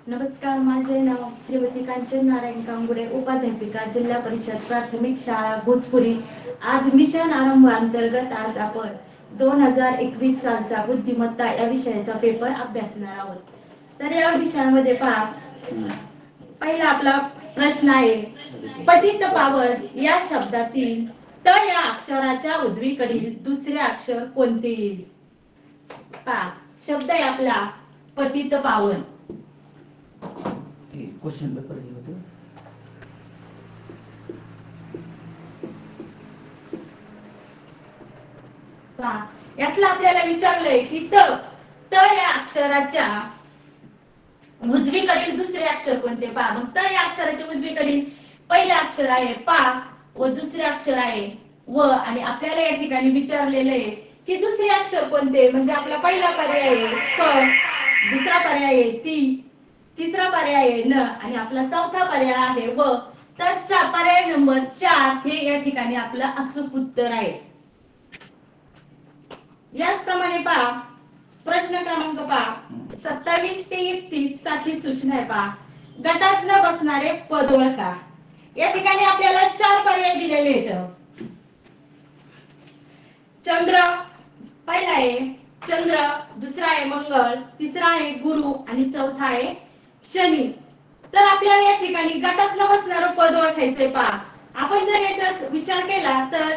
नमस्कार, माझे नाव श्रीमती कांचन नारायण कांगुडे, उपाध्यापिका, जिल्हा परिषद प्राथमिक शाळा भोसपुरी. आज मिशन आरंभ अंतर्गत आज आपण 2021 सालचा बुद्धिमत्ता या विषयाचा पेपर अभ्यासणार आहोत. तर या विषयामध्ये पहा, पहिला आपला प्रश्न आहे, पतित पावन या शब्दातील त या अक्षराच्या उजवीकडील दुसरे अक्षर कोणते येईल? पहा, शब्द आहे आपला पतित पावन. क्वेश्चन पेपर हे होतं. पहा, यातलं आपल्याला विचारलंय की त या अक्षराच्या उजवीकडील दुसरे अक्षर कोणते? पहा, मग त या अक्षराच्या उजवीकडील पहिले अक्षर आहे पा व दुसरे अक्षर आहे व, आणि आपल्याला या ठिकाणी विचारलेलं आहे की दुसरे अक्षर कोणते? म्हणजे आपला पहिला पर्याय आहे क, दुसरा पर्याय आहे ती, तिसरा पर्याय आहे न, आणि आपला चौथा पर्याय आहे व. तर पर्याय नंबर 4 हे या ठिकाणी आपलं अचूक उत्तर आहे. याचप्रमाणे पहा, प्रश्न क्रमांक पहा 27 ते 31 साठी सूचना आहे. पहा, गटात न बसणारे पद ओळखा. या ठिकाणी आपल्याला 4 पर्याय दिलेले आहेत. चंद्र पहिला आहे चंद्र, दुसरा आहे मंगळ, तिसरा आहे गुरु आणि चौथा आहे शनी. तर आपल्याला या ठिकाणी गटात न बसणारं पद ओळखायचंय. पहा, आपण जर याच्यात विचार केला तर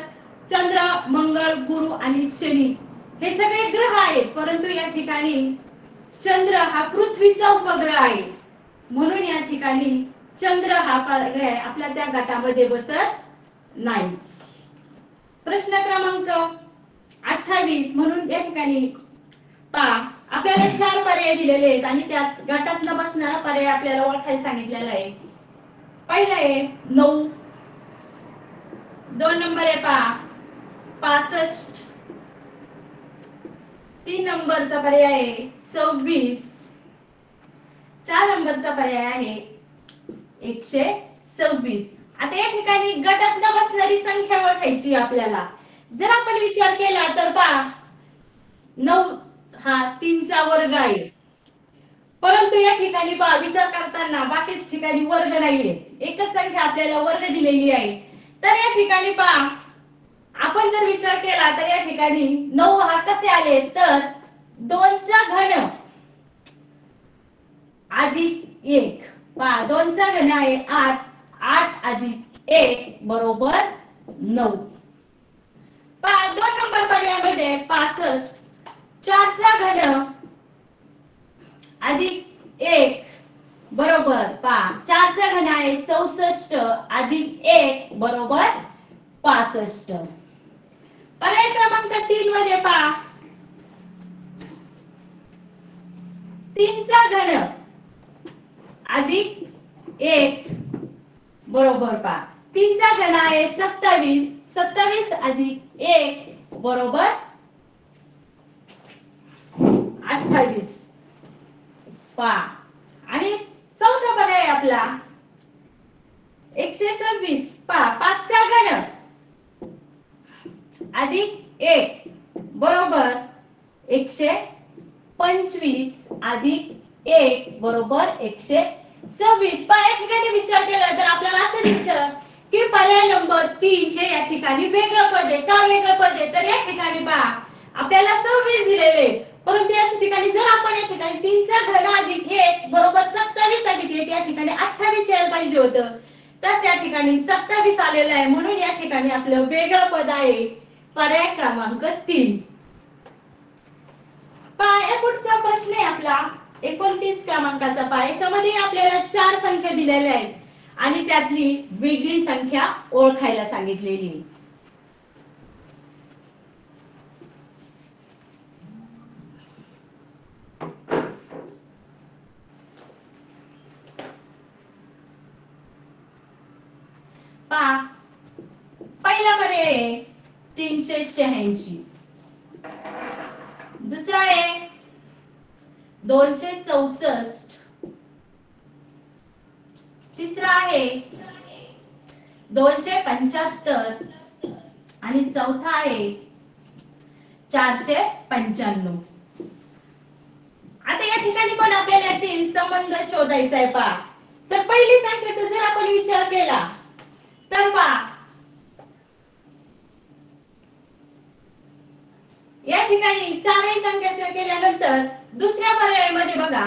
चंद्र, मंगळ, गुरु आणि शनी हे सगळे ग्रह आहेत, परंतु या ठिकाणी चंद्र हा पृथ्वीचा उपग्रह आहे, म्हणून या ठिकाणी चंद्र हा पर्याय आपल्या त्या गटामध्ये बसत नाही. प्रश्न क्रमांक 28 म्हणून या ठिकाणी पहा, आपल्याला 4 पर्याय दिलेले आहेत आणि त्यात गटात न बसणारा पर्याय आपल्याला ओळखायला सांगितलेला आहे. पहिला आहे 9, 2 नंबर आहे पहा 65, 3 नंबरचा पर्याय आहे 26, 4 नंबरचा पर्याय आहे 126. आता या ठिकाणी गटात न बसणारी संख्या ओळखायची आपल्याला. जर आपण विचार केला तर पहा, 9 हा 3 चा वर्ग आहे, परंतु या ठिकाणी पहा विचार करताना बाकीच ठिकाणी वर्ग नाहीये, एकच संख्या आपल्याला वर्ग दिलेली आहे. तर या ठिकाणी पहा, आपण जर विचार केला तर या ठिकाणी 9 हा कसे आले? तर 2 चा घन अधिक 1. पहा, 2 चा घन आहे 8, 8 अधिक 1 बरोबर 9. पहा, 2 नंबर पर्यायामध्ये 65, 4 चा घन अधिक 1 बरोबर, पहा 4 चा घन आहे 64 अधिक 1 बरोबर 65. पर्याय क्रमांक 3 मध्ये पहा, 3 चा घन अधिक 1 बरोबर, पहा 3 चा घन आहे 27, 27 अधिक 1 बरोबर 28. पहा, आणि चौथा पर्याय आपला 126. पहा, 5 चा घन अधिक 1 बरोबर 125 अधिक 1 बरोबर 126. पहा, या ठिकाणी विचार केला तर आपल्याला असं दिसतं की पर्याय नंबर 3 हे या ठिकाणी वेगळं पद आहे. का वेगळं पद आहे? तर या ठिकाणी पहा, आपल्याला 26 दिलेले, परंतु या ठिकाणी जर आपण या ठिकाणी 3 चा घन अधिक 1 बरोबर 27 अधिक 1 या ठिकाणी 28 यायला पाहिजे होतं, तर त्या ठिकाणी 27 आलेलं आहे, म्हणून या ठिकाणी आपलं वेगळं पद आहे पर्याय क्रमांक 3. पहा, पुढचा प्रश्न आहे आपला 29 क्रमांकाचा. पहा, याच्यामध्ये आपल्याला 4 संख्या दिलेल्या आहेत आणि त्यातली वेगळी संख्या ओळखायला सांगितलेली आहे. पहा, पहिला पर्याय आहे 386, दुसरा आहे 264, तिसरा आहे 275 आणि चौथा आहे 495. आता या ठिकाणी पण आपल्याला यातील संबंध शोधायचा आहे पहा. तर पहिली संख्येचा जर आपण विचार केला तर पहा या ठिकाणी चारही संख्याचा केल्यानंतर दुसऱ्या पर्यायामध्ये बघा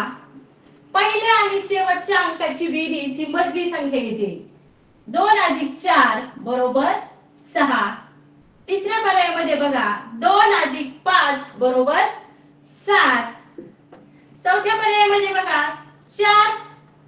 पहिल्या आणि शेवटच्या अंकाची बेरीज ही मधली संख्या येते. 2 अधिक 4 बरोबर 6. तिसऱ्या पर्यायामध्ये बघा 2 अधिक 5 बरोबर 7. चौथ्या पर्यायामध्ये बघा 4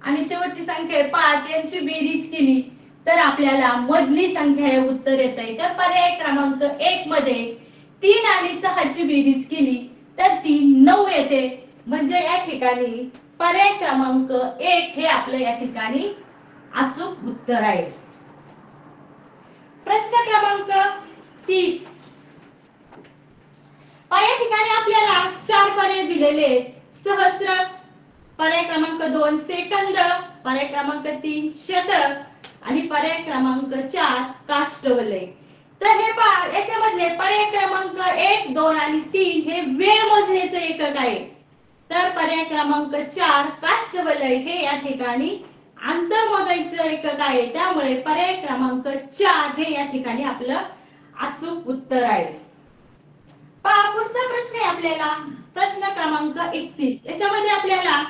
आणि शेवटची संख्या 5 यांची बेरीज केली तर आपल्याला मधली संख्या हे उत्तर येते. तर पर्याय क्रमांक 1 मध्ये 3 आणि 6 ची बेरीज केली तर ती 9 येते. म्हणजे या ठिकाणी पर्याय क्रमांक 1 हे आपलं या ठिकाणी अचूक उत्तर आहे. प्रश्न क्रमांक 30 या ठिकाणी आपल्याला 4 पर्याय दिलेले आहेत. सहस्र, पर्याय क्रमांक 2 सेकंद, पर्याय क्रमांक 3 शतक आणि पर्याय क्रमांक 4 काष्टवलय. तर हे पहा याच्यामधले पर्याय क्रमांक 1, 2 आणि 3 हे वेळ मोजण्याचे एकक आहे. तर पर्याय क्रमांक 4 काष्टवलय हे या ठिकाणी अंतर मोजायचं एकक आहे. त्यामुळे पर्याय क्रमांक 4 हे या ठिकाणी आपलं अचूक उत्तर आहे. पहा पुढचा प्रश्न आहे आपल्याला प्रश्न क्रमांक 31. याच्यामध्ये आपल्याला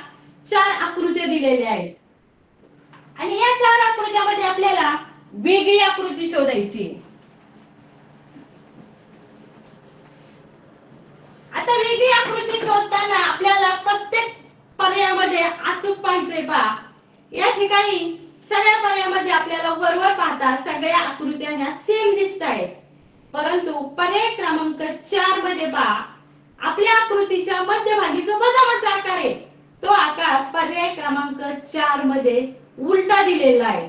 4 आकृत्या दिलेल्या आहेत आणि या 4 आकृत्यामध्ये आपल्याला वेगळी आकृती शोधायची. आता वेगळी आकृती शोधताना आपल्याला प्रत्येक पर्यायामध्ये अचूक पाहिजे पहा. या ठिकाणी सगळ्या पर्यायामध्ये आपल्याला वरवर पाहता सगळ्या आकृत्या ह्या सेम दिसतायत. परंतु पर्याय क्रमांक 4 मध्ये पहा आपल्या आकृतीच्या मध्यभागी जो बदामाचा आकार आहे तो आकार पर्याय क्रमांक 4 मध्ये उलटा दिलेला आहे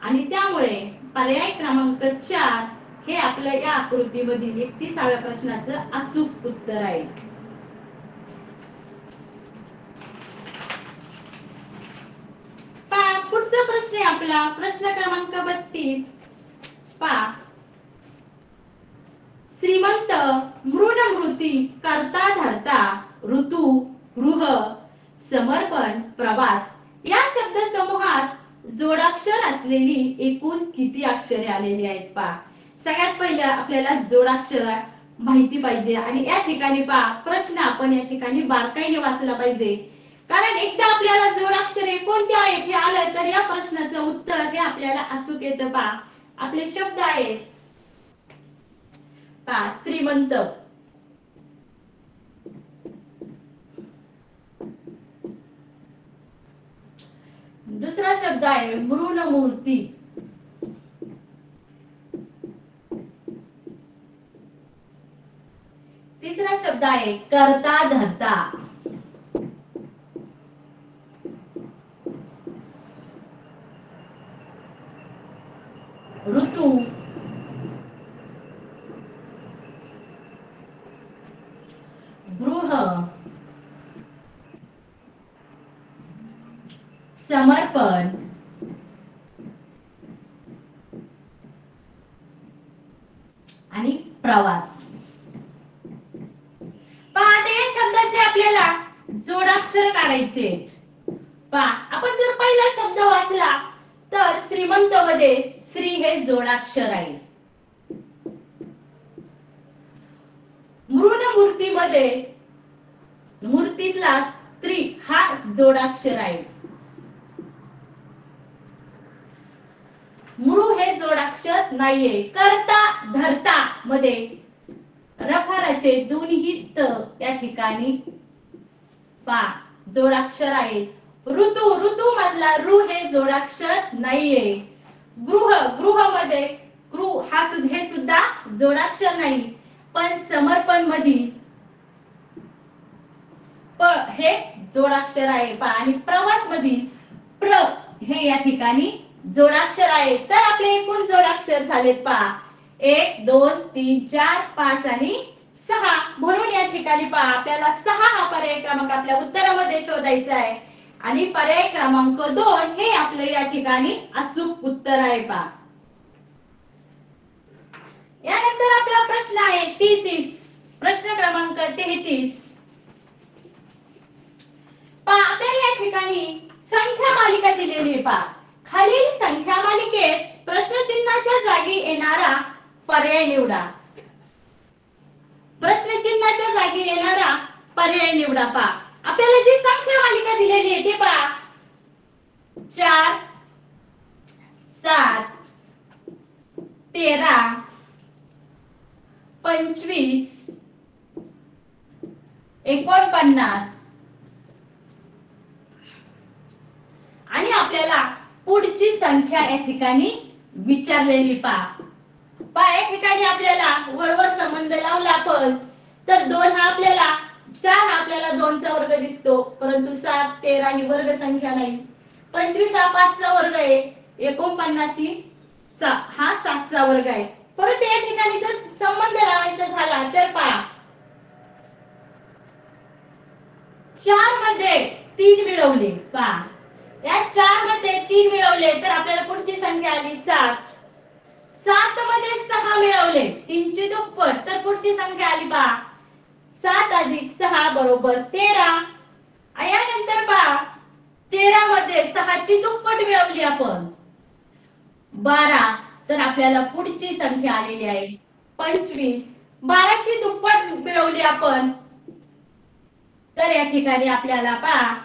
आणि त्यामुळे पर्याय क्रमांक 4 हे आपल्या या आकृतीमधील 31व्या प्रश्नाचं अचूक उत्तर आहे. पहा पुढचा प्रश्न आहे आपला प्रश्न क्रमांक 32. पहा श्रीमंत, मृण मृती, करता धरता, ऋतू, गृह, समर्पण, प्रवास या शब्द समूहात जोडाक्षर असलेली एकूण किती अक्षरे आलेली आहेत पहा. सगळ्यात पहिलं आपल्याला जोडाक्षर माहिती पाहिजे आणि या ठिकाणी पहा प्रश्न आपण या ठिकाणी बारकाईने वाचला पाहिजे. कारण एकदा आपल्याला जोडाक्षरे कोणती आहेत हे आलं तर या प्रश्नाचं उत्तर हे आपल्याला अचूक येतं पहा. आपले शब्द आहेत पहा श्रीमंत, दुसरा शब्द आहे मृणमूर्ती, तिसरा शब्द आहे करता धरता, ऋतू, गृह, समर्पण आणि प्रवास. पहा ते शब्दाचे आपल्याला जोडाक्षर काढायचे. पहा आपण जर पहिला शब्द वाचला तर श्रीमंत मध्ये श्री हे जोडाक्षर आहे. मृणमूर्ती मध्ये मूर्तीतला त्रि हा जोडाक्षर आहे. मृ हे जोडाक्षर नाहीये. करता धरता मध्ये रफाराचे दोन्ही त या ठिकाणी पहा जोडाक्षर आहे. ऋतू ऋतू मधला ऋ हे जोडाक्षर नाहीये. गृह गृह मध्ये कृ हा हे सुद्धा जोडाक्षर नाही. पण समर्पण मधील प हे जोडाक्षर आहे पहा आणि प्रवास मधील प्र हे या ठिकाणी जोडाक्षर आहे. तर आपले एकूण जोडाक्षर झालेत पहा 1 2 3 4 5 आणि 6. म्हणून या ठिकाणी पहा आपल्याला 6 हा पर्याय क्रमांक आपल्या उत्तरामध्ये शोधायचा आहे आणि पर्याय क्रमांक 2 हे आपले या ठिकाणी अचूक उत्तर आहे पहा. यानंतर आपला प्रश्न आहे 33. प्रश्न क्रमांक 33. पहा आपल्याला या ठिकाणी संख्या मालिका दिलेली आहे पहा. खालील संख्या मालिकेत प्रश्नचिन्हाच्या जागी येणारा पर्याय निवडा. प्रश्नचिन्हाच्या जागी येणारा पर्याय निवडा पहा. आपल्याला जी संख्या मालिका दिलेली आहे ती पहा. 4 7 13 25 49 आणि आपल्याला पुढची संख्या या ठिकाणी विचारलेली पहा या ठिकाणी आपल्याला वरवर संबंध लावला आपण तर 2 हा आपल्याला 4 आपल्याला 2 चा वर्ग दिसतो परंतु 7 13 ही वर्ग संख्या नाही. 25 हा 5 चा वर्ग आहे. 49 ही हा 7 चा वर्ग आहे. परंतु या ठिकाणी जर संबंध लावायचा झाला तर पहा 4 मध्ये 3 मिळवले पहा या 4 मध्ये 3 मिळवले तर आपल्याला पुढची संख्या आली 7. 7 मध्ये 6 मिळवले 3 ची दुप्पट तर पुढची संख्या आली पहा 7 अधिक 6 बरोबर 13. यानंतर पहा 13 मध्ये 6 ची दुप्पट मिळवली आपण 12 तर आपल्याला पुढची संख्या आलेली आहे 25. 12 ची दुप्पट मिळवली आपण तर या ठिकाणी आपल्याला पहा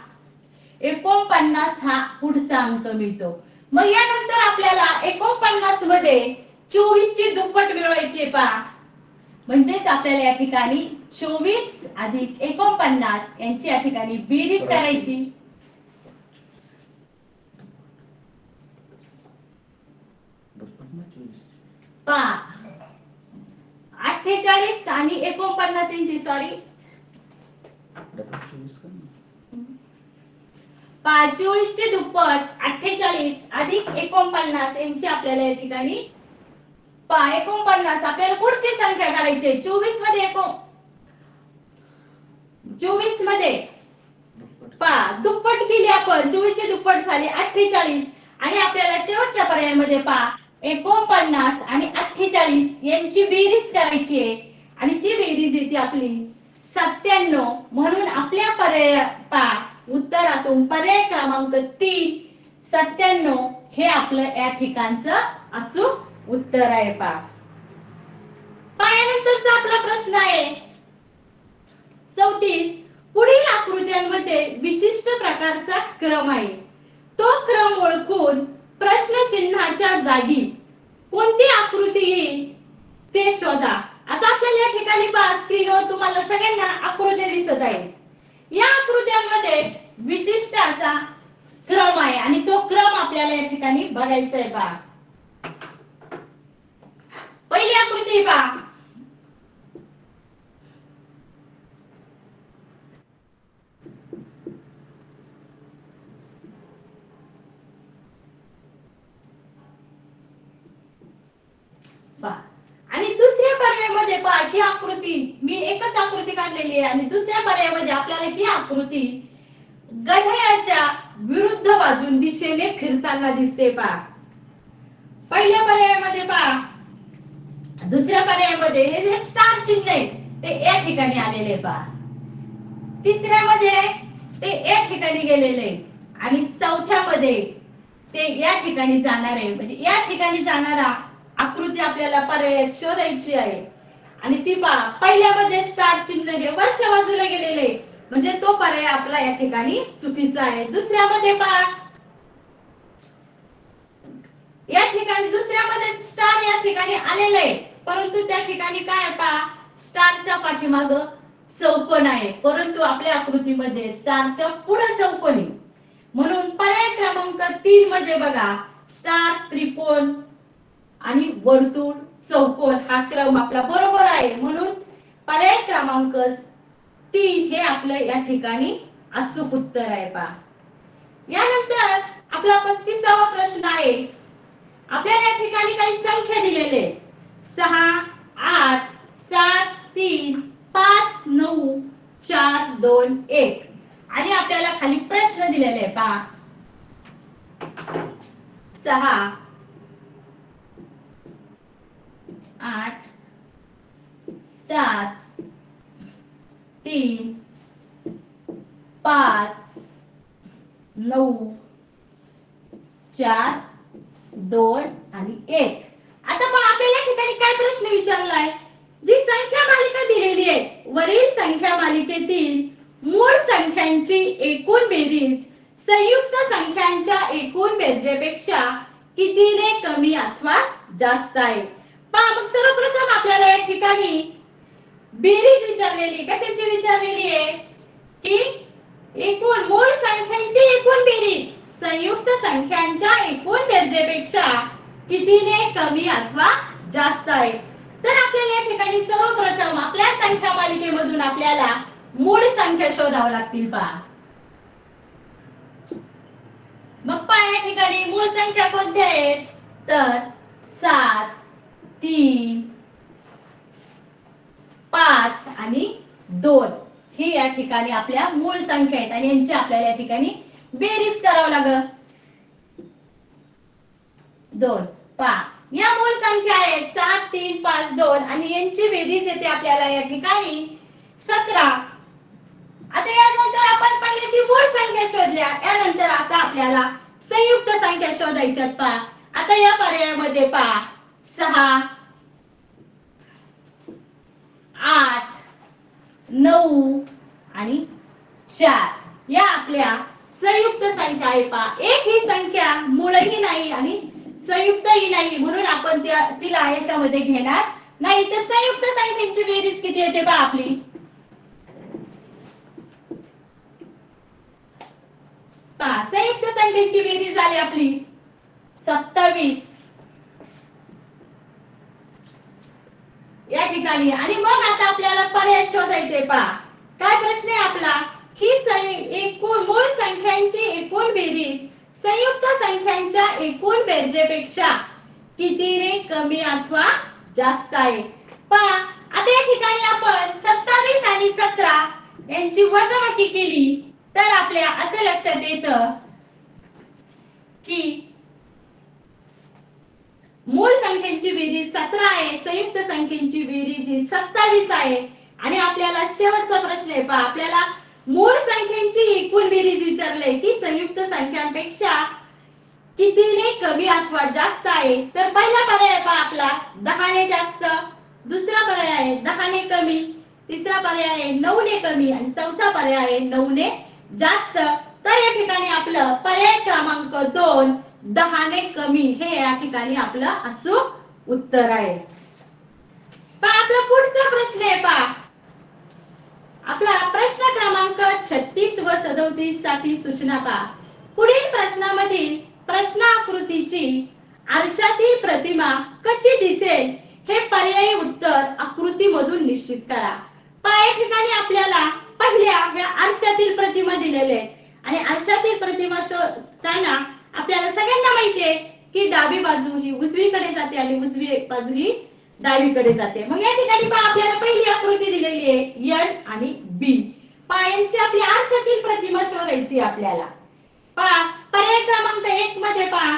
49 हा पुढचा अंक मिळतो. मग यानंतर आपल्याला 49 मध्ये 24 ची दुप्पट मिळवायची पहा म्हणजेच आपल्याला या ठिकाणी 24 अधिक 49 यांची या ठिकाणी बेरीज करायची. पहा 48 आणि 49 यांची सॉरी 24 ची दुप्पट 48 अधिक 49 यांची आपल्याला या ठिकाणी पहा 49 आपल्याला पुढची संख्या काढायची आहे. 24 मध्ये पहा दुप्पट केली आपण 24 ची दुप्पट झाली 48 आणि आपल्याला शेवटच्या पर्यायामध्ये पहा 49 आणि 48 यांची बेरीज करायची आहे आणि ती बेरीज येते आपली 97. म्हणून आपल्या पर्याय पहा उत्तरातून पर्याय क्रमांक 3 97 हे आपलं या ठिकाणचं अचूक उत्तर आहे पहा. यानंतरचा आपला प्रश्न आहे 34. पुढील आकृत्यांमध्ये विशिष्ट प्रकारचा क्रम आहे. तो क्रम ओळखून प्रश्नचिन्हाच्या जागी कोणती आकृती येईल ते शोधा. आता आपल्याला या ठिकाणी पहा स्क्रीनवर तुम्हाला सगळ्यांना आकृत्या दिसत आहेत. या आकृत्यांमध्ये विशिष्ट असा क्रम आहे आणि तो क्रम आपल्याला या ठिकाणी बघायचा आहे पहा. पहिली आकृती पहा आणि दुसऱ्या पर्यायामध्ये पहा ही आकृती मी एकच आकृती काढलेली आहे आणि दुसऱ्या पर्यायामध्ये आपल्याला ही आकृती घड्याळाच्या विरुद्ध बाजून दिशेने फिरताना दिसते पहा. पहिल्या पर्यायामध्ये पहा दुसऱ्या पर्यायामध्ये हे जे स्टार चिन्ह आहे ते या ठिकाणी आलेले पहा. तिसऱ्यामध्ये ते या ठिकाणी गेलेले आणि चौथ्यामध्ये ते या ठिकाणी जाणार आहे. म्हणजे या ठिकाणी जाणारा आकृती आपल्याला पर्यायात शोधायची आहे आणि ती पहा पहिल्यामध्ये स्टार चिन्ह हे वरच्या बाजूला गेलेले म्हणजे तो पर्याय आपला या ठिकाणी चुकीचा आहे. दुसऱ्यामध्ये पहा या ठिकाणी दुसऱ्यामध्ये स्टार या ठिकाणी आलेला आहे परंतु त्या ठिकाणी काय पहा स्टारच्या पाठीमागे चौकोन आहे परंतु आपल्या आकृतीमध्ये स्टारच्या पुढे चौकोन आहे. म्हणून पर्याय क्रमांक 3 मध्ये बघा स्टार त्रिकोण आणि वर्तुळ चौकोन हा क्रम आपला बरोबर आहे. म्हणून पर्याय क्रमांक 3 हे आपलं या ठिकाणी अचूक उत्तर आहे पहा. यानंतर आपला 35वा प्रश्न आहे. आपल्याला या ठिकाणी काही संख्या दिलेल्या आहेत 6 8 7 3 5 9 4 2 1 आणि आपल्याला खाली प्रश्न दिलेले आहे पहा 6 8 7 3 5 9 4 2 आणि 1. आता मग आपल्याला या ठिकाणी काय प्रश्न विचारलाय? जी संख्या मालिका दिलेली आहे वरील संख्या मालिकेतील मूळ संख्यांची एकूण बेरीज संयुक्त संख्यांच्या एकूण बेरजेपेक्षा कितीने कमी अथवा जास्त आहे? पहा मग सर्वप्रथम आपल्याला या ठिकाणी बेरीज विचारलेली, कशाची विचारलेली आहे की एकूण मूळ संख्यांची एकूण बेरीज संयुक्त संख्यांच्या एकूण बेरजेपेक्षा कितीने कमी अथवा जास्त आहे. तर आपल्याला या ठिकाणी सर्वप्रथम आपल्या संख्या मालिकेमधून आपल्याला मूळ संख्या शोधाव्या लागतील. पहा मग पहा या ठिकाणी मूळ संख्या कोणत्या आहेत? तर 7 3 5 आणि 2 ही या ठिकाणी आपल्या मूळ संख्या आहेत आणि यांची आपल्याला या ठिकाणी बेरीज करावं लागेल. 2 पहा या मूळ संख्या आहेत 7 3 5 2 आणि यांची बेरीज येते आपल्याला या ठिकाणी 17. आता यानंतर आपण पहिले ती मूळ संख्या शोधल्या, यानंतर आता आपल्याला संयुक्त संख्या शोधायच्यात. पहा आता या पर्यायामध्ये पहा 6 8 9 आणि 4 या आपल्या संयुक्त संख्या आहे. पहा एक ही संख्या मूळही नाही आणि संयुक्तही नाही म्हणून आपण तिला याच्यामध्ये घेणार नाही. तर संयुक्त संख्यांची बेरीज किती येते पहा आपली? पहा संयुक्त संख्येची बेरीज आली आपली 27 या ठिकाणी. आणि मग आता आपल्याला पर्याय शोधायचे. पहा काय प्रश्न आहे आपला की एकूण मूळ संख्यांची एकूण बेरीज संयुक्त संख्यांच्या एकूण बेरजेपेक्षा कितीने कमी अथवा जास्त आहे? पहा आता या ठिकाणी आपण 27 आणि 17 यांची वजाबाकी केली तर आपल्या असे लक्षात येतं की मूळ संख्येची बेरीज 17 आहे, संयुक्त संख्येची बेरीज 27 आहे. आणि आपल्याला शेवटचा प्रश्न आहे. पहा आपल्याला मूळ संख्येची एकूण बेरीज विचारले की संयुक्त संख्यांपेक्षा कितीने कमी अथवा जास्त आहे? तर पहिला पर्याय पहा आपला 10 ने जास्त, दुसरा पर्याय आहे 10 ने कमी, तिसरा पर्याय आहे 9 ने कमी आणि चौथा पर्याय आहे 9 ने जास्त. तर या ठिकाणी आपलं पर्याय क्रमांक 2 10 ने कमी हे या ठिकाणी आपलं अचूक उत्तर आहे. पहा आपला पुढचा प्रश्न आहे. पहा आपला प्रश्न क्रमांक 36 व 37 साठी सूचना. पहा पुढील प्रश्नामधील प्रश्नाकृतीची आरशातील प्रतिमा कशी दिसेल हे पर्यायी उत्तर आकृतीमधून निश्चित करा. पहा या ठिकाणी आपल्याला पहिल्या ह्या आरशातील प्रतिमा दिलेल्या आहेत आणि आरशातील प्रतिमा शोधताना आपल्याला सगळ्यांना माहिती आहे की डावी बाजू ही उजवीकडे जाते आणि उजवी बाजू ही डावीकडे जाते. मग या ठिकाणी पहा आपल्याला पहिली आकृती दिलेली आहे एन आणि बी. पहा यांची आपली आरशातील प्रतिमा शोधायची आपल्याला. पहा पर्याय क्रमांक 1 मध्ये पहा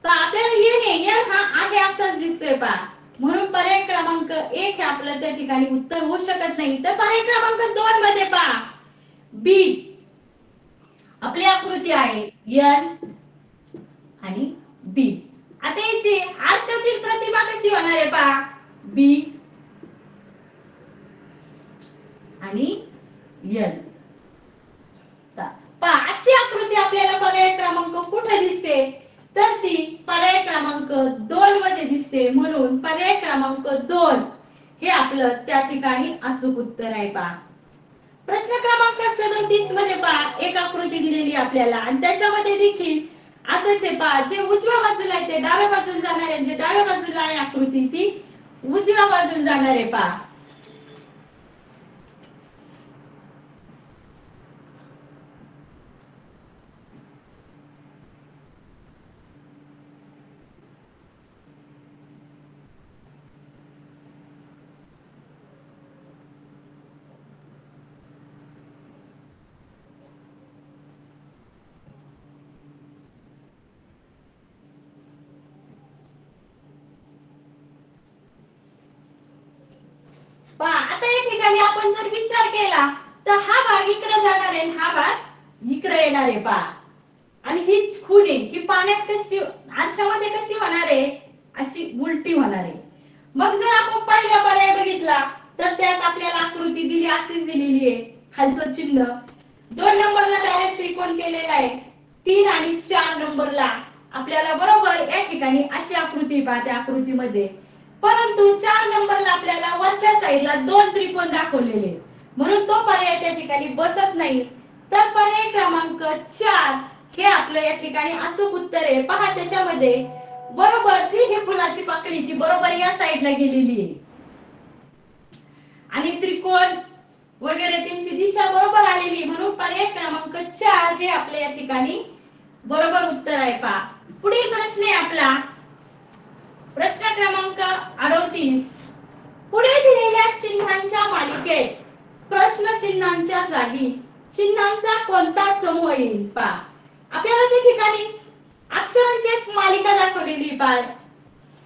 तर आपल्याला एन हा आहे असाच दिसतोय. पहा म्हणून पर्याय क्रमांक 1 हे आपलं त्या ठिकाणी उत्तर होऊ शकत नाही. तर पर्याय क्रमांक 2 मध्ये पहा बी आपली आकृती आहे एन आणि बी. आता याची आरशातील प्रतिमा कशी होणार आहे? पहा बी आणि एन. पहा अशी आकृती आपल्याला पर्याय क्रमांक कुठे दिसते? तर ती पर्याय क्रमांक 2 मध्ये दिसते. म्हणून पर्याय क्रमांक 2 हे आपलं त्या ठिकाणी अचूक उत्तर आहे. पहा प्रश्न क्रमांक 37 मध्ये पहा एक आकृती दिलेली आपल्याला आणि त्याच्यामध्ये देखील असंच आहे. पहा जे उजव्या बाजूला आहे ते डाव्या बाजूला जाणार आहे, जे डाव्या बाजूला आहे आकृती ती उजव्या बाजूला जाणार आहे. पहा आता या ठिकाणी आपण जर विचार केला तर हा भाग इकडे जाणार आहे, हा भाग इकडे येणार आहे पहा. आणि हीच खुणी ही पाण्यात कशी आरशामध्ये कशी होणार आहे, अशी उलटी होणार आहे. मग जर आपण पहिला पर्याय बघितला तर त्यात आपल्याला आकृती दिली अशीच दिलेली आहे, खालचं चिन्ह. 2 नंबरला डायरेक्ट त्रिकोण केलेला आहे. 3 आणि 4 नंबरला आपल्याला बरोबर या ठिकाणी अशी आकृती पाहते आकृतीमध्ये. परंतु 4 नंबरला आपल्याला वरच्या साईडला 2 त्रिकोण दाखवलेले, म्हणून तो पर्याय त्या ठिकाणी बसत नाही. तर पर्याय क्रमांक 4 हे आपलं या ठिकाणी अचूक उत्तर आहे. पहा त्याच्यामध्ये बरोबर ती ही फुलाची पाकळी ती बरोबर या साईडला गेलेली आहे आणि त्रिकोण वगैरे त्यांची दिशा बरोबर आलेली, म्हणून पर्याय क्रमांक 4 हे आपल्या या ठिकाणी बरोबर उत्तर आहे पहा. पुढील प्रश्न आहे आपला प्रश्न क्रमांक 38. पुढे दिलेल्या चिन्हांच्या मालिकेत प्रश्न चिन्हांच्या जागी चिन्हांचा कोणता समूह येईल पहा. आपल्याला त्या ठिकाणी अक्षरांची एक मालिका दाखवलेली पहा.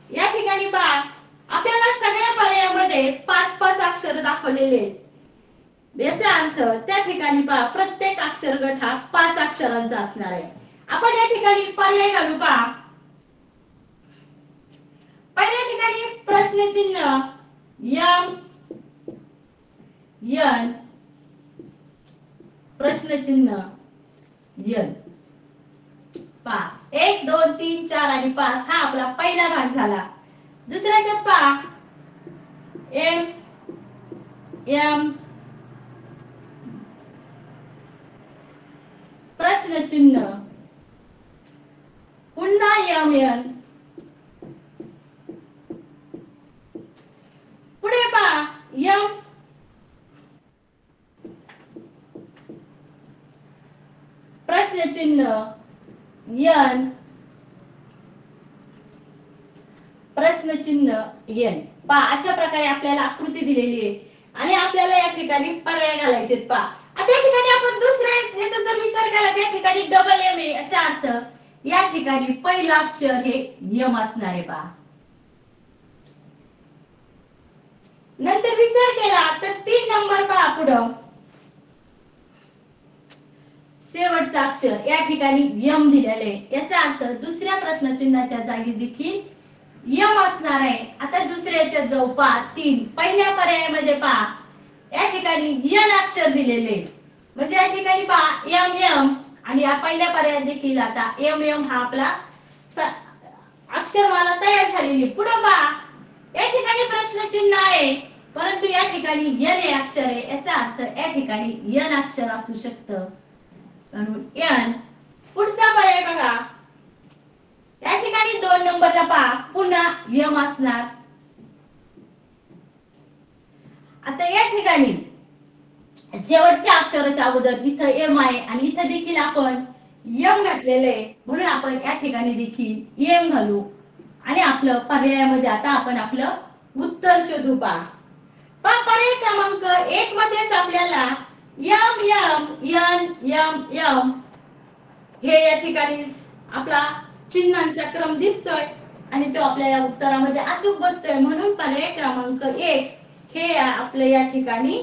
या ठिकाणी पहा आपल्याला सगळ्या पर्यायामध्ये 5-5 अक्षर दाखवलेले आहेत. याचा अर्थ त्या ठिकाणी पहा प्रत्येक अक्षर गट हा 5 अक्षरांचा असणार आहे. आपण या ठिकाणी पर्याय घालू पहा. पहिल्या ठिकाणी प्रश्न चिन्ह यम यन, प्रश्न चिन्ह यन पहा 1 2 3 4 आणि 5 हा आपला पहिला भाग झाला. दुसऱ्याच्यात पहा एम एम प्रश्न चिन्ह पुन्हा यम यन, पुढे पहा यम प्रश्न चिन्ह यन प्रश्न चिन्ह यन पहा. अशा प्रकारे आपल्याला आकृती दिलेली आहे आणि आपल्याला या ठिकाणी पर्याय घालायचे पहा. आता या ठिकाणी आपण दुसऱ्या याचा जर विचार केला त्या ठिकाणी डबल एम आहे, याचा अर्थ या ठिकाणी पहिलं अक्षर हे यम असणार आहे पहा. नंतर विचार केला तर 3 नंबर पहा पुढं शेवटचं अक्षर या ठिकाणी यम दिलेले, याचा अर्थ दुसऱ्या प्रश्न चिन्हाच्या जागी देखील यम असणार आहे. आता दुसऱ्याच्या जाऊ पहा 3 पहिल्या पर्यायामध्ये पहा या ठिकाणी यन अक्षर दिलेले, म्हणजे या ठिकाणी पहा यम यम आणि या पहिल्या पर्यायात देखील आता यम यम हा आपला अक्षरमाला तयार झालेली. पुढे पहा या ठिकाणी प्रश्न चिन्ह आहे परंतु या ठिकाणी यन हे अक्षर आहे, याचा अर्थ या ठिकाणी यन अक्षर असू शकतं म्हणून यन. पुढचा पर्याय बघा या ठिकाणी 2 नंबरला पहा पुन्हा यम असणार. आता या ठिकाणी शेवटच्या अक्षराच्या अगोदर इथं एम आहे आणि इथं देखील आपण यम घातलेले आहे, म्हणून आपण या ठिकाणी देखील यम घालू आणि आपलं पर्यायामध्ये आता आपण आपलं उत्तर शोधू पहा. पर्याय क्रमांक 1 मध्येच आपल्याला M M N M M हे या ठिकाणी आपला चिन्हांचा क्रम दिसतोय आणि तो आपल्या उत्तरामध्ये अचूक बसतोय, म्हणून पर्याय क्रमांक 1 हे आपल्या या ठिकाणी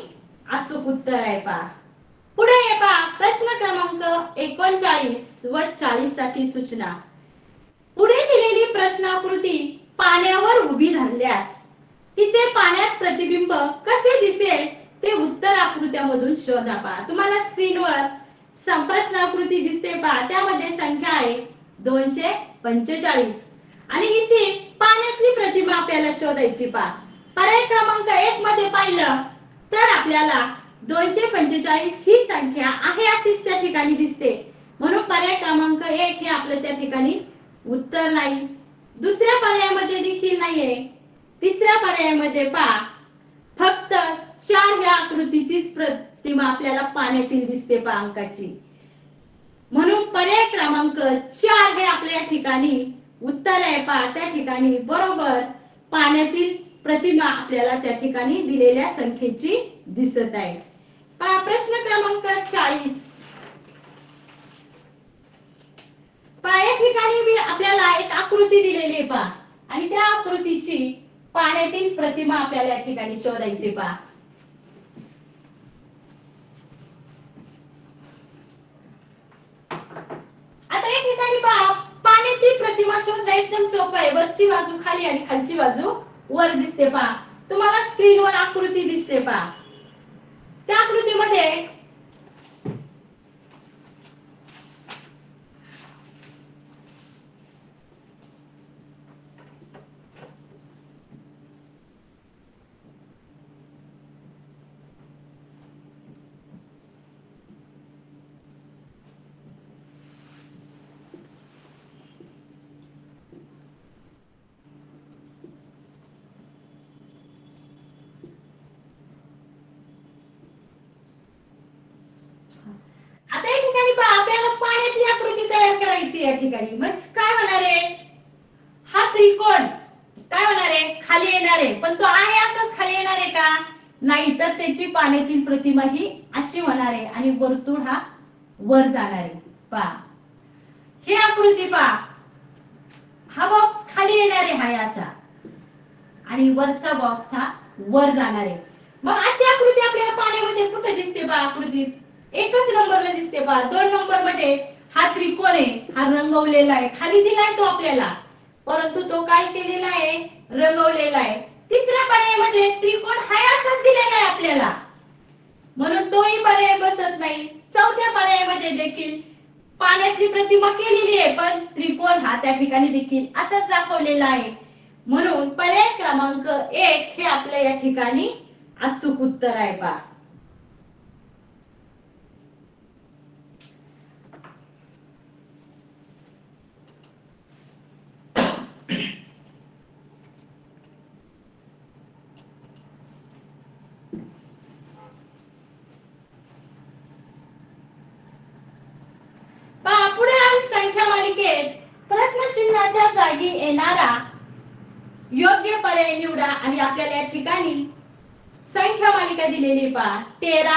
अचूक उत्तर आहे पहा. पुढे हे पहा प्रश्न क्रमांक 39 व 40 साठी सूचना. पुढे दिलेली प्रश्नाकृती पाण्यावर उभी धरल्यास तिचे पाण्यात प्रतिबिंब कसे दिसेल ते उत्तर आकृत्यामधून शोधा पहा. तुम्हाला स्क्रीनवर प्रश्नाकृती दिसते पहा, त्यामध्ये संख्या आहे 245 आणि हिची पाण्यातली प्रतिमा आपल्याला शोधायची पहा. पर्याय क्रमांक 1 मध्ये पाहिलं तर आपल्याला 245 ही संख्या आहे अशीच त्या ठिकाणी दिसते, म्हणून पर्याय क्रमांक 1 हे आपलं त्या ठिकाणी उत्तर नाही. दुसऱ्या पर्यायामध्ये देखील नाहीये. तिसऱ्या पर्यायामध्ये पहा फक्त 4 ह्या आकृतीचीच प्रतिमा आपल्याला पाण्यातील दिसते पहा अंकाची, म्हणून पर्याय क्रमांक 4 हे आपल्या ठिकाणी उत्तर आहे पहा. त्या ठिकाणी बरोबर पाण्यातील प्रतिमा आपल्याला त्या ठिकाणी दिलेल्या संख्येची दिसत आहे पहा. प्रश्न क्रमांक 40 पहा या ठिकाणी आपल्याला एक आकृती दिलेली आहे पहा आणि त्या आकृतीची पाण्यातील प्रतिमा आपल्याला या ठिकाणी शोधायची पहा. प्रतिमा शोधणं एकदम सोपं आहे. वरची बाजू खाली आणि खालची बाजू वर दिसते पहा. तुम्हाला स्क्रीनवर आकृती दिसते पहा. त्या आकृतीमध्ये आपल्याला पाण्याची आकृती तयार करायची या ठिकाणी. मग काय होणार आहे? हा त्रिकोण काय होणार आहे? खाली येणार आहे. पण तो आहे असाच खाली येणार आहे का? नाही, तर त्याची पाण्यातील प्रतिमा ही अशी होणार आहे आणि वर्तुळ हा वर जाणार आहे. पहा ही आकृती पहा. हा बॉक्स खाली येणार आहे हा असा आणि वरचा बॉक्स हा वर जाणार आहे. मग अशी आकृती आपल्याला पाण्यामध्ये कुठे दिसते पहा? आकृतीत एकच नंबरला दिसते पहा. 2 नंबर मध्ये हा त्रिकोण आहे, हा रंगवलेला आहे. खाली दिलाय तो आपल्याला, परंतु तो काय केलेला आहे? रंगवलेला आहे. तिसऱ्या पर्यायामध्ये त्रिकोण हाय असाच दिलेला आहे आपल्याला, म्हणून तोही पर्याय बसत नाही. चौथ्या पर्यायामध्ये देखील पाण्यातली प्रतिमा केलेली आहे, पण त्रिकोण हा त्या ठिकाणी देखील असाच दाखवलेला आहे. म्हणून पर्याय क्रमांक 1 हे आपल्या या ठिकाणी अचूक उत्तर आहे पहा. पुढे संख्या मालिकेत प्रश्नचिन्हाच्या जागी येणारा योग्य पर्याय निवडा आणि आपल्याला या ठिकाणी संख्या मालिका दिलेली पहा. 13,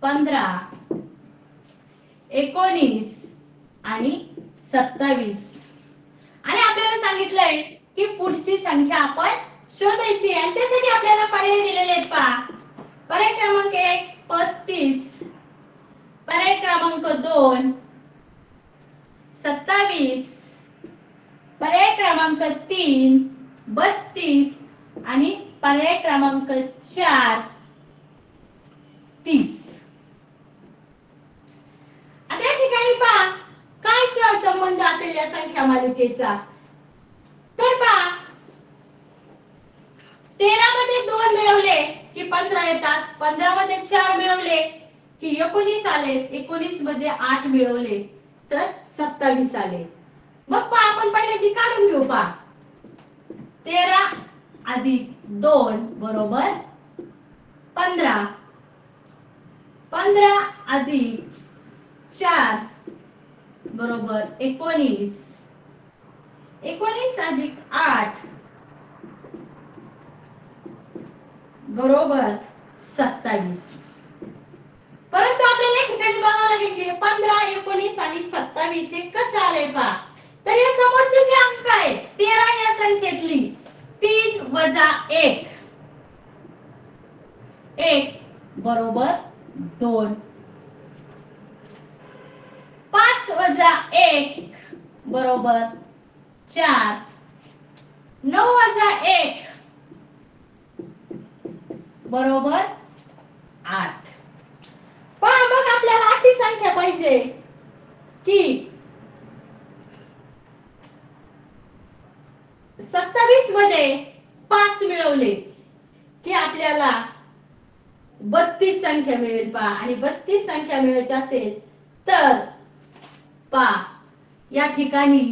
15, 19 आणि 27 आणि आपल्याला सांगितलंय की पुढची संख्या आपण शोधायची आणि त्यासाठी आपल्याला पर्याय दिलेले आहेत पहा. पर्याय क्रमांक 1 35, पर्याय क्रमांक 2 27, पर्याय क्रमांक 3 32 आणि पर्याय क्रमांक 4 30. आता या ठिकाणी पहा काय सहसंबंध असेल या संख्या मालिकेचा. तर पहा 13 मध्ये 2 मिळवले की 15 येतात, 15 मध्ये 4 मिळवले की 19 आले, 19 मध्ये 8 मिळवले तर 27 आले. मग पहा आपण पहिले काढून घेऊ पहा. 13 अधिक 2 बरोबर 15, 15 अधिक 4 बरोबर 19, 19 अधिक 8 बरोबर 27. परंतु आपल्याला या ठिकाणी बघावं लागेल की 15, 19 आणि 27 हे कसं आले पहा. तर या समोरचे जे अंक आहे 13 या संख्येतली 3 वजा 1 बरोबर 2, 5 वजा 1 बरोबर 4, 9 वजा 1 बरोबर 8. पहा मग आपल्याला अशी संख्या पाहिजे की 27 मध्ये 5 मिळवले की आपल्याला 32 संख्या मिळेल पहा. आणि 32 संख्या मिळवायची असेल तर पहा या ठिकाणी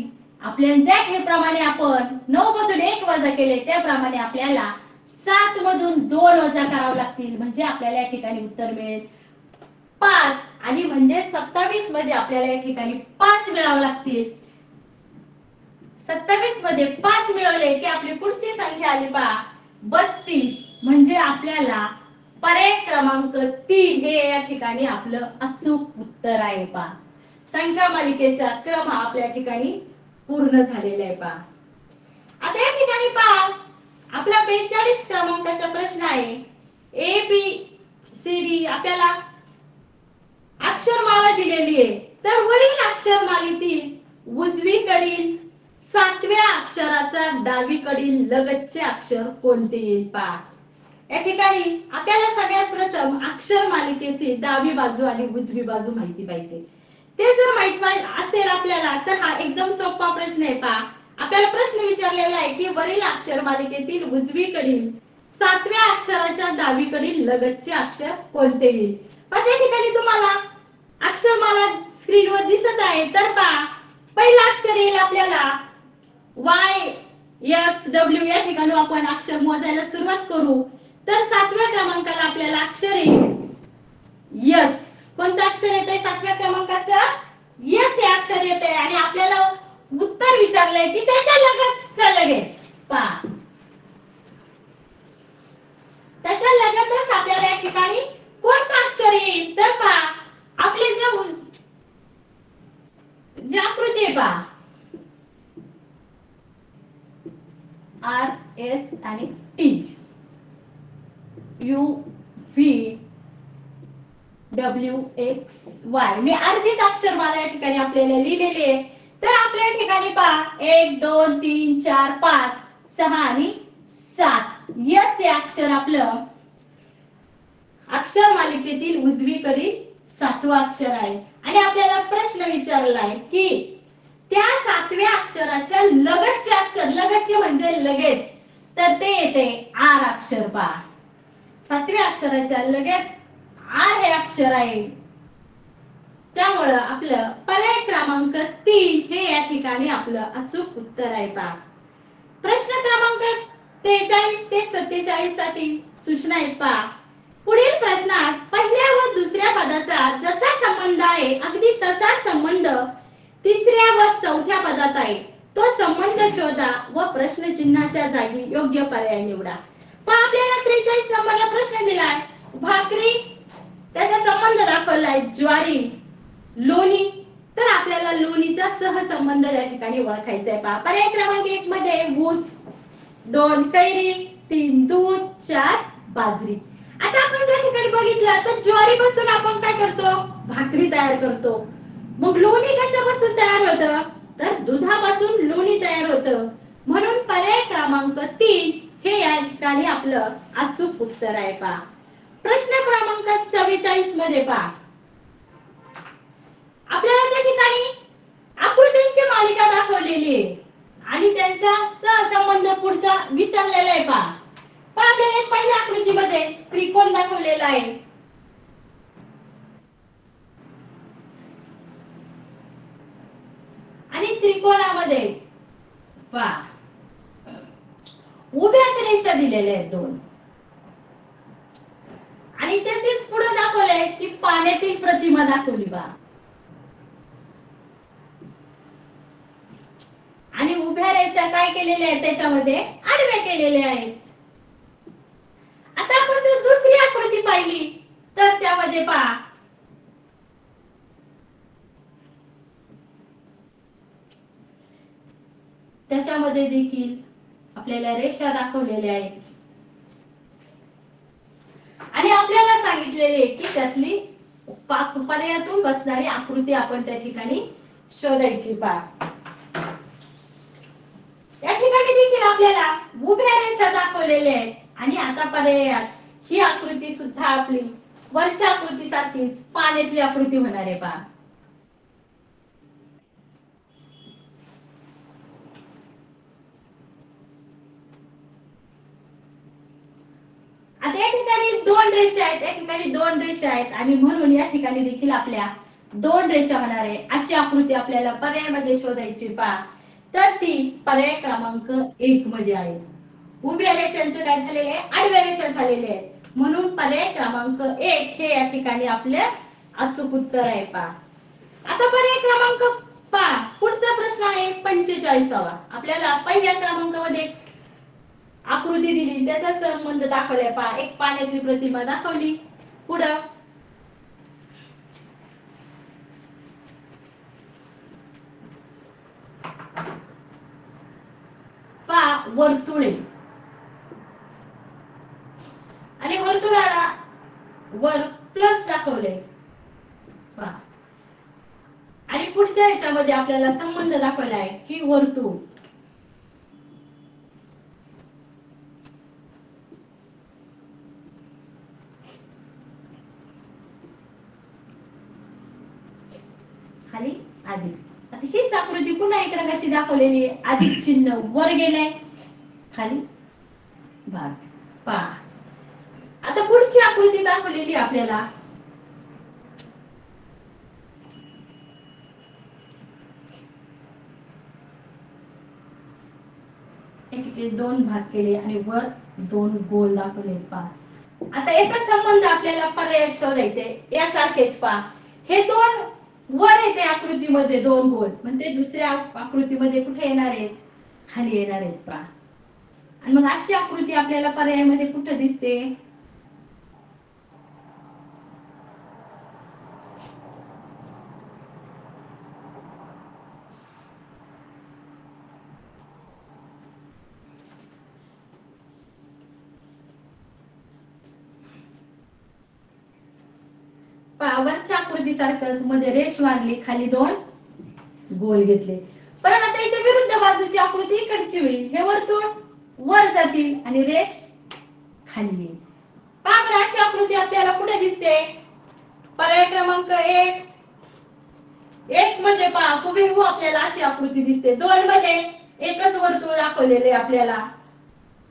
आपल्याला ज्या प्रमाणे आपण 9 मधून 1 वजा केले त्याप्रमाणे आपल्याला 7 मधून 2 वजा करावे लागतील, म्हणजे आपल्याला या ठिकाणी उत्तर मिळेल 5. आणि म्हणजे 27 मध्ये आपल्याला या ठिकाणी 5 मिळवावे लागतील. 27 मध्ये 5 मिळवले की आपली पुढची संख्या आली पहा 32. म्हणजे आपल्याला पर्याय क्रमांक 3 हे या ठिकाणी आपलं अचूक उत्तर आहे पहा. संख्या मालिकेचा क्रम हा आपल्या ठिकाणी पूर्ण झालेलं आहे पहा. आता या ठिकाणी पहा आपला 42 क्रमांकाचा प्रश्न आहे. ए बी सी डी आपल्याला अक्षरमाला दिलेली आहे. तर वरील अक्षरमालेतील उजवीकडील 7व्या अक्षराचा डावीकडील लगतचे अक्षर कोणते येईल पहा. या ठिकाणी आपल्याला सगळ्यात प्रथम अक्षर मालिकेची डावी बाजू आणि उजवी बाजू माहिती पाहिजे. ते जर माहित असेल आपल्याला तर हा एकदम सोपा प्रश्न आहे पहा. आपल्याला प्रश्न विचारलेला आहे की वरील अक्षर मालिकेतील उजवीकडील 7व्या अक्षराच्या डावीकडील लगतचे अक्षर कोणते येईल. पण या ठिकाणी तुम्हाला अक्षरमाला स्क्रीनवर दिसत आहे. तर पहा पहिलं अक्षर येईल आपल्याला वाय एक्स डब्ल्यू. या ठिकाणी आपण अक्षर मोजायला सुरुवात करू. तर 7व्या क्रमांकाला आपल्याला अक्षर येईल यस. कोणतं अक्षर येतंय 7व्या क्रमांकाचं? यस हे अक्षर येतंय. आणि आपल्याला उत्तर विचारलंय की त्याच्या लगेच पहा त्याच्या लगतच आपल्याला या ठिकाणी कोणतं अक्षर येईल. तर पहा आपले जे आकृती आहे पहा आर एस आणि T U V W X Y. मी अर्धीच अक्षरमाला या ठिकाणी आपल्याला लिहिलेली आहे. तर आपल्या ठिकाणी पहा 1 2 3 4 5 6 आणि 7 यस हे अक्षर आपलं अक्षर मालिकेतील उजवीकडील 7वं अक्षर आहे. आणि आपल्याला प्रश्न विचारला आहे की त्या 7व्या अक्षराच्या लगतचे अक्षर, लगतचे म्हणजे लगेच, तर ते येते आर अक्षर पहा. 7व्या अक्षराच्या लगेच आर हे अक्षर आहे. त्यामुळं आपलं पर्याय क्रमांक 3 हे या ठिकाणी आपलं अचूक उत्तर आहे पहा. प्रश्न क्रमांक 43 ते 47 साठी सूचना आहेत पहा. पुढील प्रश्नात पहिल्या व दुसऱ्या पदाचा जसा संबंध आहे अगदी तसाच संबंध तिसऱ्या व चौथ्या पदात आहे. तो संबंध शोधा व प्रश्नचिन्हाच्या जागी योग्य पर्याय निवडा. पहा आपल्याला 43 नंबरला प्रश्न दिलाय भाकरी, त्याचा संबंध दाखवलाय ज्वारी, लोणी. तर आपल्याला लोणीचा सहसंबंध या ठिकाणी ओळखायचा आहे पहा. पर्याय क्रमांक 1 मध्ये ऊस, 2 कैरी, 3 दूध, 4 बाजरी. आता आपण जर ठिकाणी बघितलं तर ज्वारी पासून आपण काय करतो? भाकरी तयार करतो. मग लोणी कशापासून तयार होतं? तर दुधापासून लोणी तयार होतं. म्हणून पर्याय क्रमांक 3 हे या ठिकाणी आपलं अचूक उत्तर आहे पहा. प्रश्न क्रमांक 44 मध्ये पहा आपल्याला त्या ठिकाणी आकृतींची मालिका दाखवलेली आहे आणि त्यांचा सहसंबंध पुढचा विचारलेला आहे पहा. आपल्याला पहिल्या आकृतीमध्ये त्रिकोण दाखवलेला आहे. आणि त्रिकोणामध्ये पहा उभ्या रेषा दिलेल्या आहेत 2. आणि त्याचेच पुढे दाखवलंय की पाण्यातील प्रतिमा दाखवली पहा. आणि उभ्या रेषा काय केलेल्या आहेत त्याच्यामध्ये आडव्या केलेल्या आहेत. आता आपण जर दुसरी आकृती पाहिली तर त्यामध्ये पहा त्याच्यामध्ये देखील आपल्याला रेषा दाखवलेल्या आहेत. आणि आपल्याला सांगितलेले की त्यातली पर्यायातून बसणारी आकृती आपण त्या ठिकाणी शोधायची पहा. या ठिकाणी देखील आपल्याला उभ्या रेषा दाखवलेल्या आहेत. आणि आता पर्यायात ही आकृती सुद्धा आपली वरच्या आकृतीसारखीच पाण्यातली आकृती होणार आहे पहा. आता या ठिकाणी 2 रेषा आहेत, या ठिकाणी 2 रेषा आहेत आणि म्हणून या ठिकाणी देखील आपल्या 2 रेषा होणार आहे. अशी आकृती आपल्याला पर्यायामध्ये शोधायची पहा. तर ती पर्याय क्रमांक 1 मध्ये आहे. उभ्या रेषांचं काय झालेले आहे? आडव्या रेषा झालेले आहेत. म्हणून पर्याय क्रमांक 1 हे या ठिकाणी आपले अचूक उत्तर आहे पहा. आता पर्याय क्रमांक पहा पुढचा प्रश्न आहे 45वा. आपल्याला पहिल्या क्रमांकामध्ये आकृती दिली त्याचा संबंध दाखवलाय पहा. एक पाण्यातली प्रतिमा दाखवली. पुढं वर प्लस दाखवले पहा. आणि पुढच्या ह्याच्यामध्ये आपल्याला संबंध दाखवला आहे की वर्तुळ. खाली अधिक. आता हीच आकृती पुन्हा इकडे कशी दाखवलेली आहे, अधिक चिन्ह वर गेलंय, खाली भाग पहा. आता पुढची आकृती दाखवलेली आपल्याला दोन भाग केले आणि वर दोन गोल दाखवले पहा. आता याचा संबंध आपल्याला पर्याय शोधायचे यासारखेच पहा. हे दोन वर येते आकृतीमध्ये दोन गोल, म्हणजे दुसऱ्या आकृतीमध्ये कुठे येणार आहेत, खाली येणार आहेत पहा. आणि मग अशी आकृती आपल्याला पर्यायामध्ये कुठे दिसते, वरच्या आकृती सारखंच मध्ये रेष मारली, खाली दोन गोल घेतले. परत आता याच्या विरुद्ध बाजूची आकृती इकडची होईल. हे वर्तुळ वर जातील आणि रेष खाली येईल. पहा बरं अशी आकृती आपल्याला कुठे दिसते, पर्याय क्रमांक एक मध्ये पहा हुबेहूब आपल्याला अशी आकृती दिसते. 2 मध्ये एकच वर्तुळ दाखवलेले आपल्याला.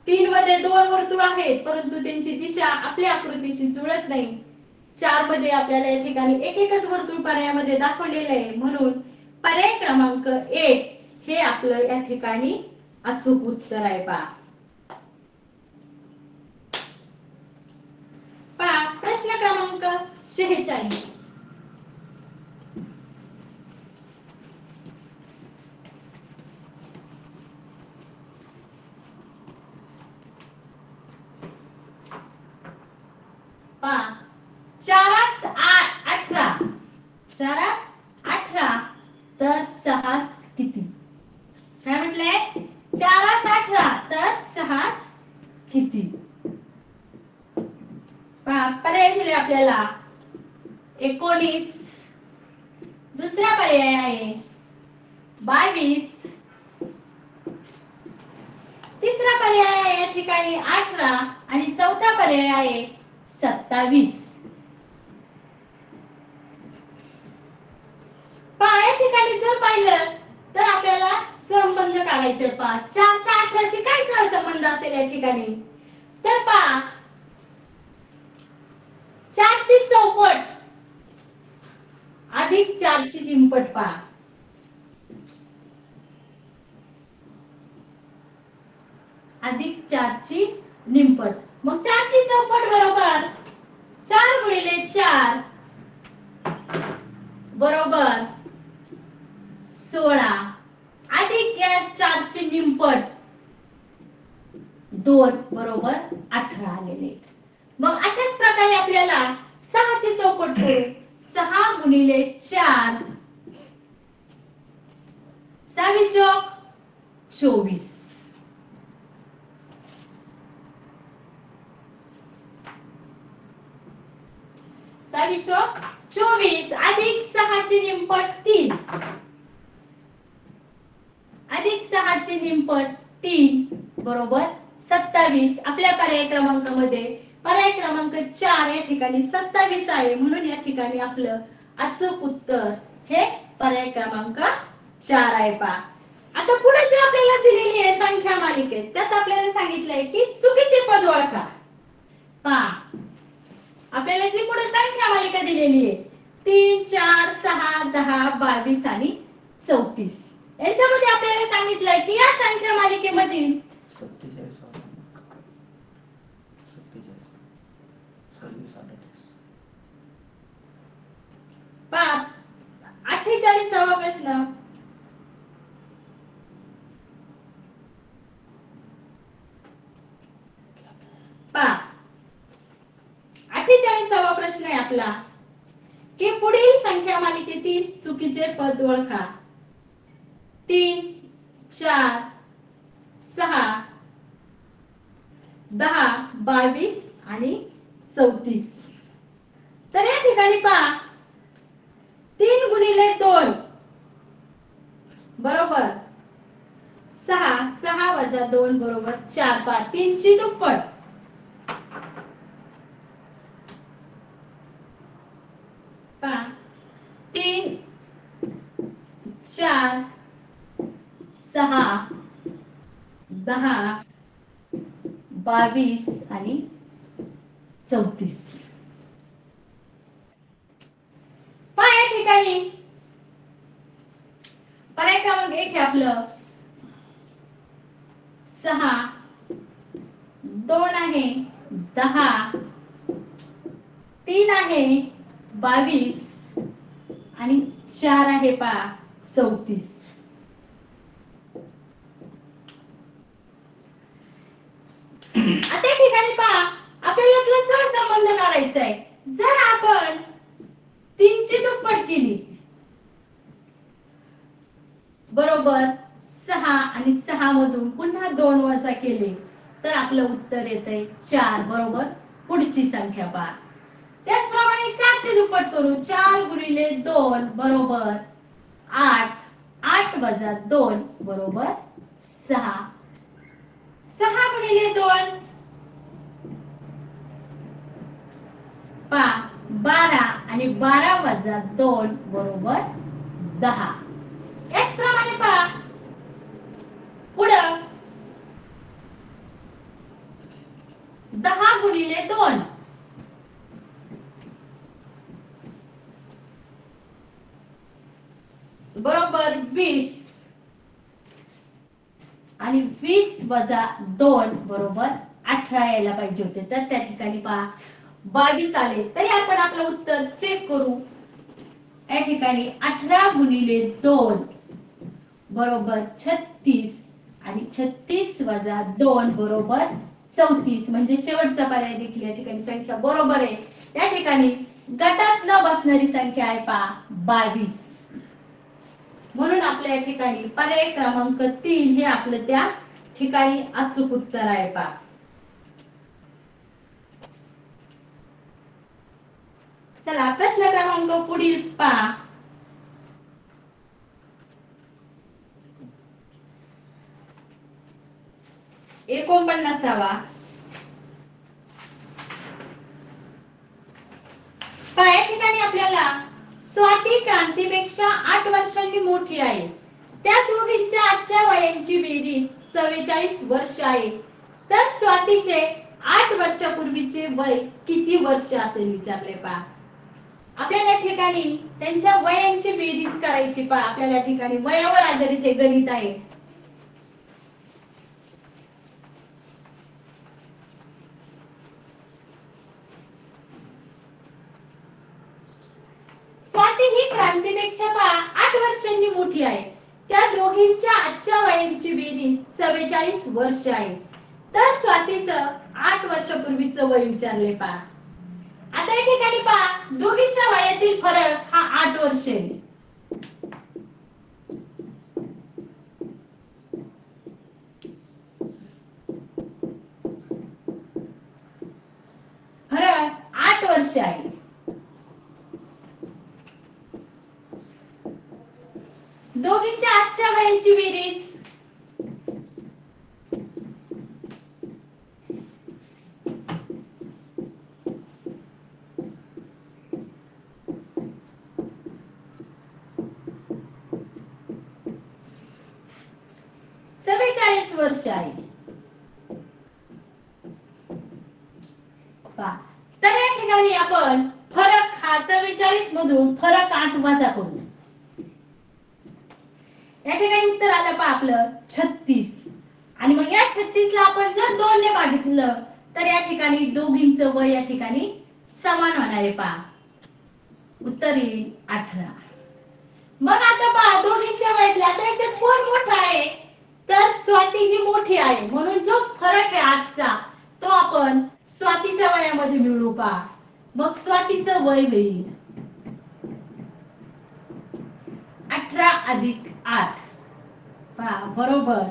3 मध्ये दोन वर्तुळ आहेत परंतु त्यांची दिशा आपल्या आकृतीशी जुळत नाही. 4 मध्ये आपल्याला या ठिकाणी एकच वर्तुळ पर्यायामध्ये दाखवलेले आहे. म्हणून पर्याय क्रमांक 1 हे आपलं या ठिकाणी अचूक उत्तर आहे पहा. पहा प्रश्न क्रमांक 46. पहा 4 18 तर 6 किती, काय म्हटलंय, 4 18 तर 6 किती. पहा पर्याय दिले आपल्याला 19, दुसरा पर्याय आहे 22, तिसरा पर्याय आहे या ठिकाणी 18 आणि चौथा पर्याय आहे 27. पहा या ठिकाणी जर पाहिलं तर आपल्याला संबंध काढायचे पहा. 4 चा 18 शी काय सहसंबंध असेल या ठिकाणी, तर पहा 4 ची चौपट अधिक 4 ची निमपट पहा. अधिक 4 ची निमपट, मग 4 ची चौपट बरोबर 4 गुणिले 4 बरोबर 16 अधिक या 4 ची निमपट 2 बरोबर 18 आलेले. मग अशाच प्रकारे आपल्याला 6 ची चौपट करू. 6 गुणिले 4 6 चौक 24, 6 चौक 24 अधिक 6 ची निमपट 3 अधिक 6 ची निमपट 3 बरोबर 27. आपल्या पर्याय क्रमांकामध्ये पर्याय क्रमांक 4 या ठिकाणी 27 आहे. म्हणून या ठिकाणी आपलं अचूक उत्तर हे पर्याय क्रमांक 4 आहे पहा. आता पुढे जे आपल्याला दिलेली आहे संख्या मालिकेत त्यात आपल्याला सांगितलंय की चुकीचे पद ओळखा. पहा आपल्याला जी पुढे संख्या मालिका दिलेली आहे 3 4 6 10 22 आणि 34, याच्यामध्ये आपल्याला सांगितलंय की या संख्या मालिकेमधील 48वा प्रश्न. पहा 48वा प्रश्न आहे आपला की पुढील संख्या मालिकेतील चुकीचे पद ओळखा. 3 4 6 10 22 आणि 34. तर या ठिकाणी पहा 3 गुणिले 2 बरोबर 6, 6 वजा 2 बरोबर 4 पहा 3 ची दुप्पट. पहा 3 4 6 10 22 आणि 34. पहा या ठिकाणी पर्याय क्रमांक 1 आहे आपलं 6 2 आहे 10 3 आहे 22 आणि 4 आहे पहा 34. आता या ठिकाणी पहा आपल्याला यातला सहसंबंध काढायचा आहे. जर आपण 3 ची दुप्पट केली बरोबर 6 आणि 6 मधून पुन्हा 2 वजा केले तर आपलं उत्तर येतंय 4 बरोबर पुढची संख्या पहा. त्याचप्रमाणे 4 ची दुप्पट करू 4 गुणिले 2 बरोबर 8 8 वजा 2 बरोबर 6 6 गुणिले 2 पहा 12 आणि 12 वजा 2 बरोबर 10. याचप्रमाणे पहा पुढं 10 गुणिले 2 बरोबर 20 आणि 20 वजा 2 बरोबर 18 यायला पाहिजे होते तर त्या ठिकाणी पहा 22 आले. तरी आपण आपलं उत्तर चेक करू. या ठिकाणी 18 गुणिले 2 बरोबर 36 आणि 36 वजा 2 बरोबर 34 म्हणजे शेवटचा पर्याय देखील या ठिकाणी संख्या बरोबर आहे. या ठिकाणी गटात न बसणारी संख्या आहे पहा 22. म्हणून आपल्या या ठिकाणी पर्याय क्रमांक 3 हे आपलं त्या ठिकाणी अचूक उत्तर आहे पहा. चला प्रश्न क्रमांक पुढील पहा. 49वा पहा या ठिकाणी आपल्याला स्वाती क्रांतीपेक्षा 8 वर्षांनी मोठी आहे. त्या दोघींच्या आजच्या वयांची बेरीज 44 वर्ष आहे. तर स्वातीचे 8 वर्षापूर्वीचे वय किती वर्ष असेल विचारले पहा. आपल्याला या ठिकाणी त्यांच्या वयांची बेरीज करायची पहा. आपल्याला या ठिकाणी वयावर आधारित हे गणित आहे. स्वाती ही क्रांतीपेक्षा पहा 8 वर्षांनी मोठी आहे. त्या दोघींच्या आजच्या वयांची बेरीज 44 वर्ष आहे. तर स्वातीचं 8 वर्षापूर्वीचं वय विचारले पहा. आता या ठिकाणी पहा दोघींच्या वयातील फरक हा 8 वर्ष आहे. फरक 8 वर्ष आहे. दोघींच्या आजच्या वयांची बेरीज 44 वर्ष आहे. तर या ठिकाणी आपण फरक हा 44 मधून फरक 8 वजा करू. या ठिकाणी उत्तर आलं पहा आपलं 36 आणि मग या 36 ला आपण जर 2 ने भागितलं तर या ठिकाणी दोघींचं वय या ठिकाणी समान होणार आहे पहा. उत्तर येईल 18. मग आता पहा दोघींच्या वयातले आता याच्यात कोण मोठा आहे तर स्वाती ही मोठी आहे. म्हणून जो फरक आहे 8चा तो आपण स्वातीच्या वयामध्ये मिळवू पहा. मग स्वातीचं वय होईल 18 अधिक 8 पहा बरोबर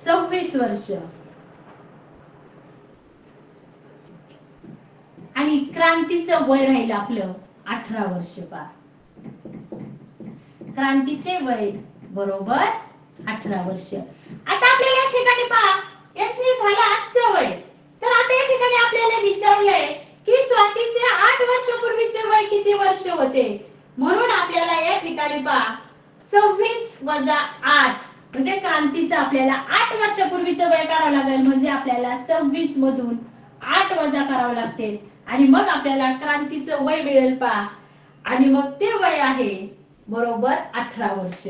26 वर्ष. क्रांतीचं वय राहील आपलं 18 वर्ष पहा. क्रांतीचे वय बरोबर 18 वर्ष. आता आपल्याला या ठिकाणी पहा याचे झालं आजचं वय. तर आता या ठिकाणी आपल्याला विचारलंय की स्वातीचे 8 वर्षापूर्वीचे वय किती वर्ष होते. म्हणून आपल्याला या ठिकाणी पहा 26 वजा 8 म्हणजे क्रांतीचं आपल्याला 8 वर्षापूर्वीचं वय काढावं लागेल. म्हणजे आपल्याला 26 मधून 8 वजा करावं लागते आणि मग आपल्याला क्रांतीचं वय मिळेल पहा. आणि मग ते वय आहे बरोबर 18 वर्ष.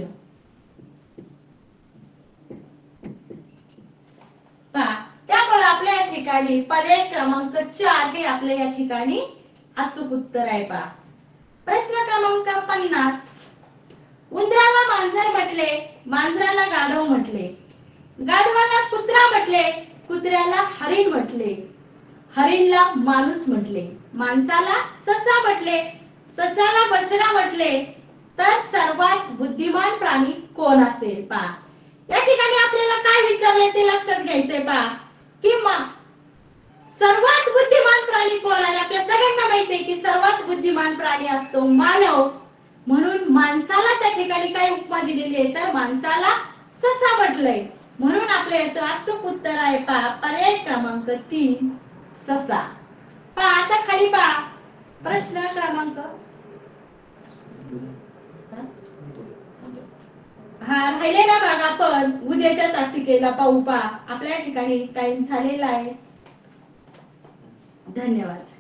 पहा त्यामुळे आपल्या या ठिकाणी पर्याय क्रमांक 4 हे आपल्या या ठिकाणी अचूक उत्तर आहे पहा. प्रश्न क्रमांक 50. उंदराला मांजर म्हटले, मांजराला गाढव म्हटले, गाढवाला कुत्रा म्हटले, कुत्र्याला हरिण म्हटले, हरिणला माणूस म्हटले, माणसाला ससा म्हटले, सशाला बछडा म्हटले, तर सर्वात बुद्धिमान प्राणी कोण असेल पहा. या ठिकाणी आपल्याला काय विचारले ते लक्षात घ्यायचंय पहा की सर्वात बुद्धिमान प्राणी कोण आहे. आपल्या सगळ्यांना माहिती आहे की सर्वात बुद्धिमान प्राणी असतो मानव. म्हणून माणसाला त्या ठिकाणी काय उपमा दिलेली आहे तर माणसाला ससा म्हटलंय. म्हणून आपल्या याचं अचूक उत्तर आहे पहा पर्याय क्रमांक 3 ससा. पहा आता खाली पहा प्रश्न क्रमांक राहिले ना भाग आपण उद्याच्या तासिकेला पाहू पहा. आपल्या ठिकाणी टाइम झालेला आहे. धन्यवाद.